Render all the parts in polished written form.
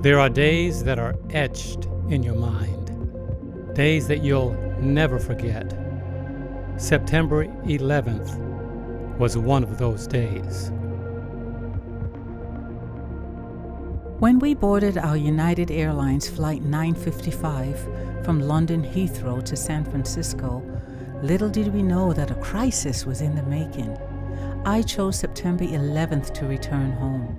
There are days that are etched in your mind, days that you'll never forget. September 11th was one of those days. When we boarded our United Airlines Flight 955 from London Heathrow to San Francisco, little did we know that a crisis was in the making. I chose September 11th to return home.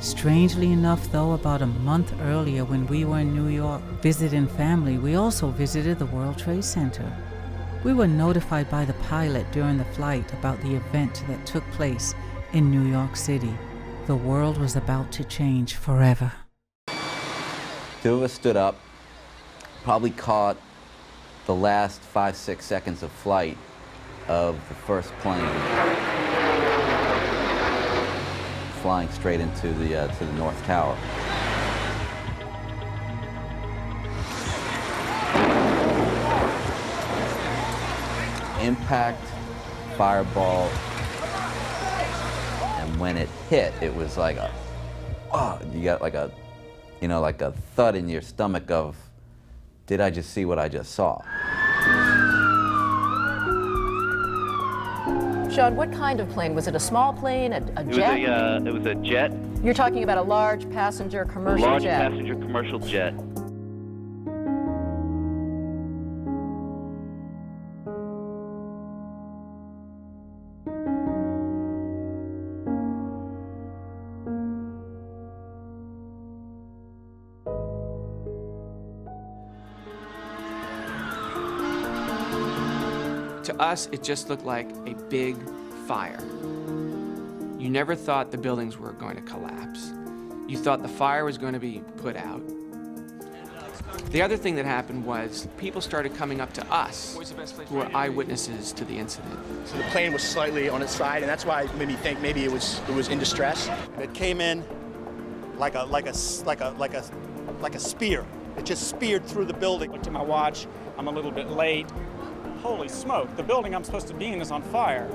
Strangely enough, though, about a month earlier when we were in New York visiting family, we also visited the World Trade Center. We were notified by the pilot during the flight about the event that took place in New York City. The world was about to change forever. Two of us stood up, probably caught the last 5-6 seconds of flight of the first plane flying straight into the North Tower. Impact, fireball, and when it hit, it was like you got like a, like a thud in your stomach of, did I just see what I just saw? Sean, what kind of plane? Was it a small plane, a jet? It was a jet. You're talking about a large passenger commercial jet. Large passenger commercial jet. To us, it just looked like a big fire. You never thought the buildings were going to collapse. You thought the fire was going to be put out. The other thing that happened was people started coming up to us who were eyewitnesses to the incident. So the plane was slightly on its side, and that's why it made me think maybe it was in distress. It came in like a spear. It just speared through the building. Looked at my watch. I'm a little bit late. Holy smoke, the building I'm supposed to be in is on fire.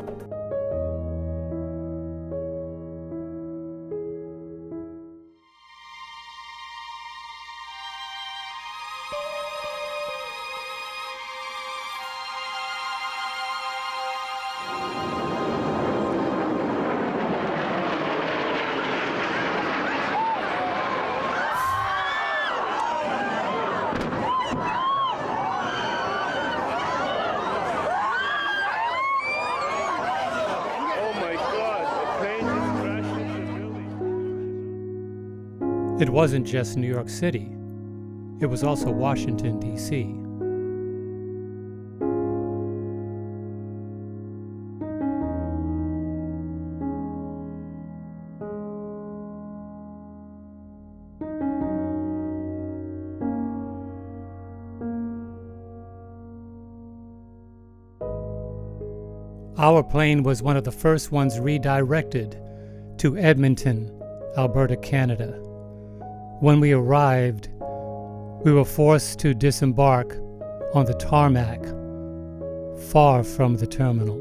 It wasn't just New York City. It was also Washington, D.C. Our plane was one of the first ones redirected to Edmonton, Alberta, Canada. When we arrived, we were forced to disembark on the tarmac, far from the terminal.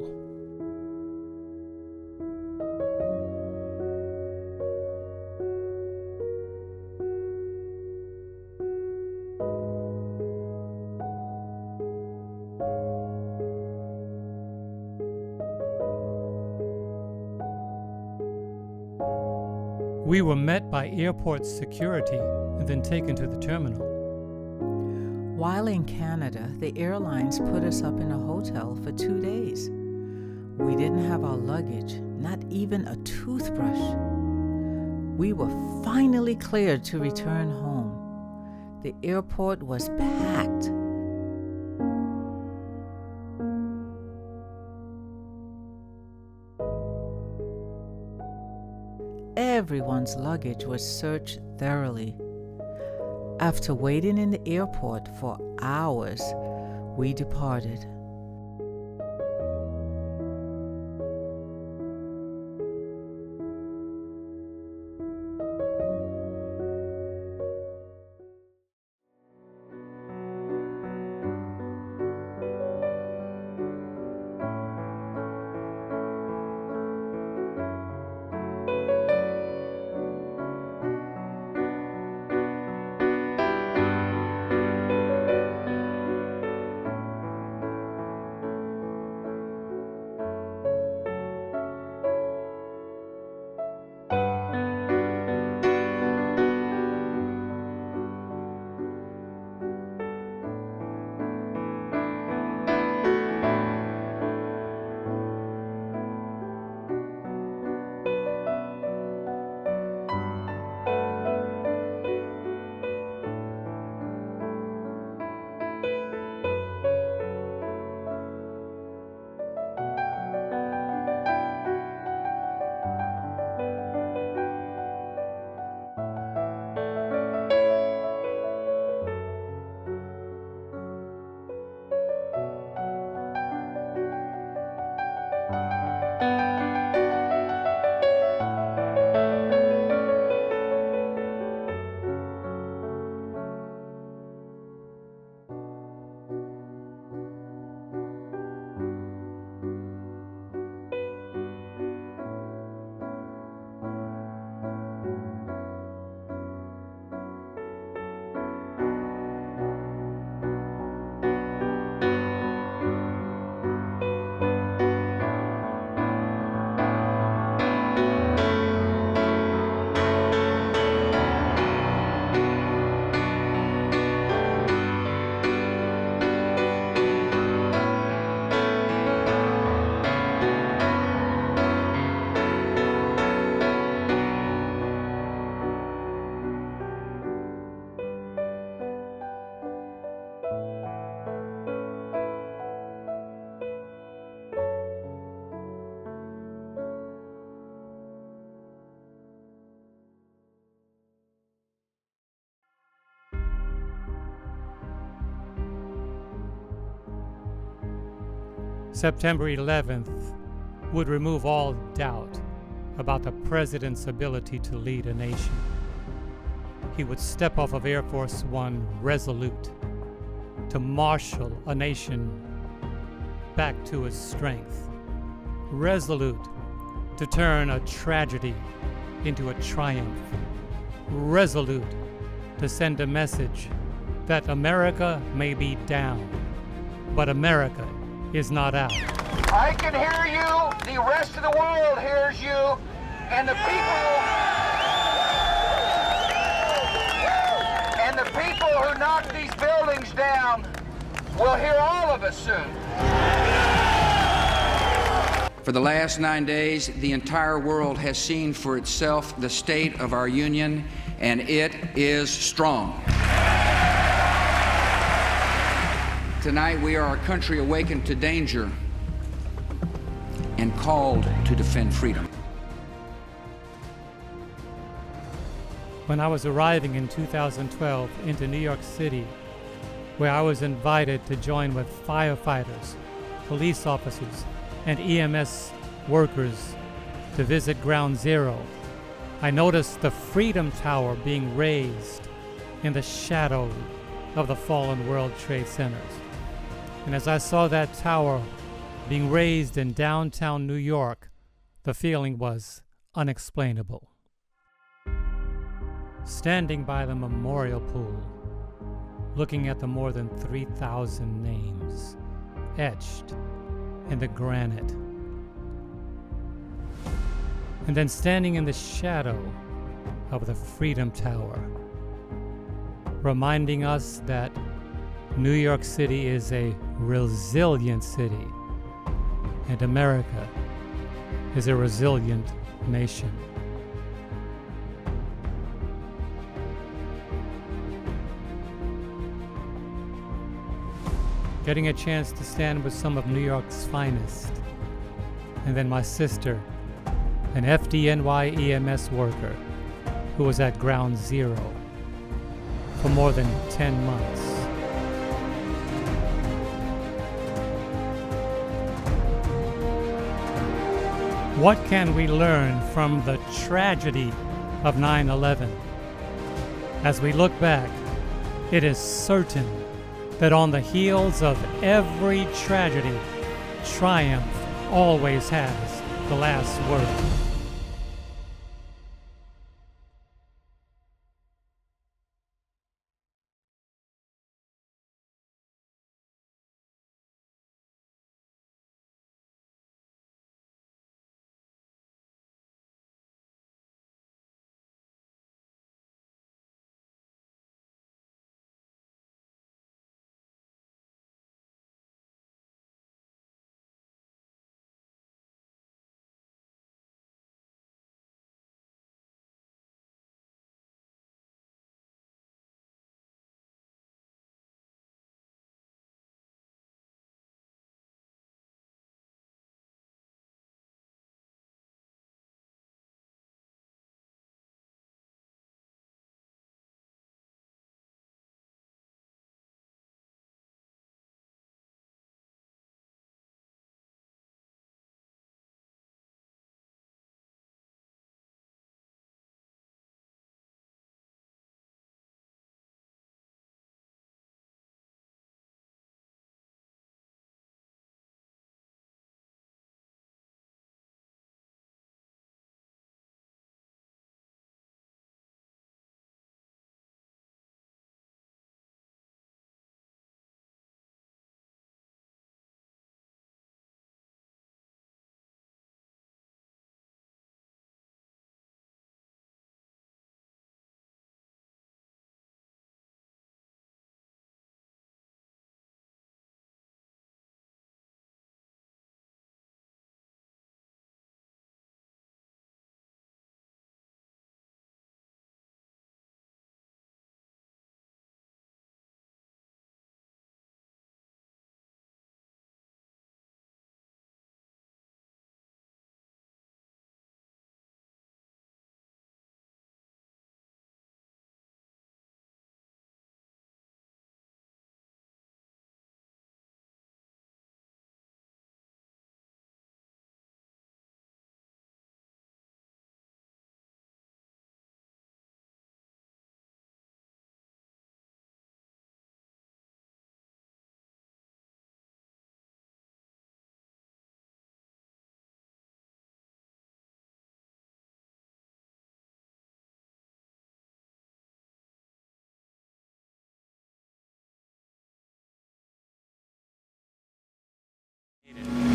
We were met by airport security and then taken to the terminal. While in Canada, the airlines put us up in a hotel for 2 days. We didn't have our luggage, not even a toothbrush. We were finally cleared to return home. The airport was packed. Everyone's luggage was searched thoroughly. After waiting in the airport for hours, we departed. September 11th would remove all doubt about the president's ability to lead a nation. He would step off of Air Force One resolute to marshal a nation back to its strength, resolute to turn a tragedy into a triumph, resolute to send a message that America may be down, but America is not out. I can hear you, the rest of the world hears you, and the people who knock these buildings down will hear all of us soon. For the last 9 days, the entire world has seen for itself the state of our union, and it is strong. Tonight, we are a country awakened to danger and called to defend freedom. When I was arriving in 2012 into New York City, where I was invited to join with firefighters, police officers, and EMS workers to visit Ground Zero, I noticed the Freedom Tower being raised in the shadow of the fallen World Trade Centers. And as I saw that tower being raised in downtown New York, the feeling was unexplainable. Standing by the memorial pool, looking at the more than 3,000 names etched in the granite, and then standing in the shadow of the Freedom Tower, reminding us that New York City is a resilient city, and America is a resilient nation. Getting a chance to stand with some of New York's finest, and then my sister, an FDNY EMS worker who was at Ground Zero for more than 10 months. What can we learn from the tragedy of 9/11? As we look back, it is certain that on the heels of every tragedy, triumph always has the last word.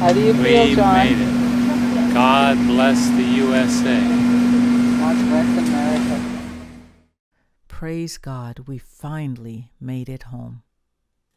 How do you feel, John? We made it. God bless the USA. God bless America. Praise God, we finally made it home.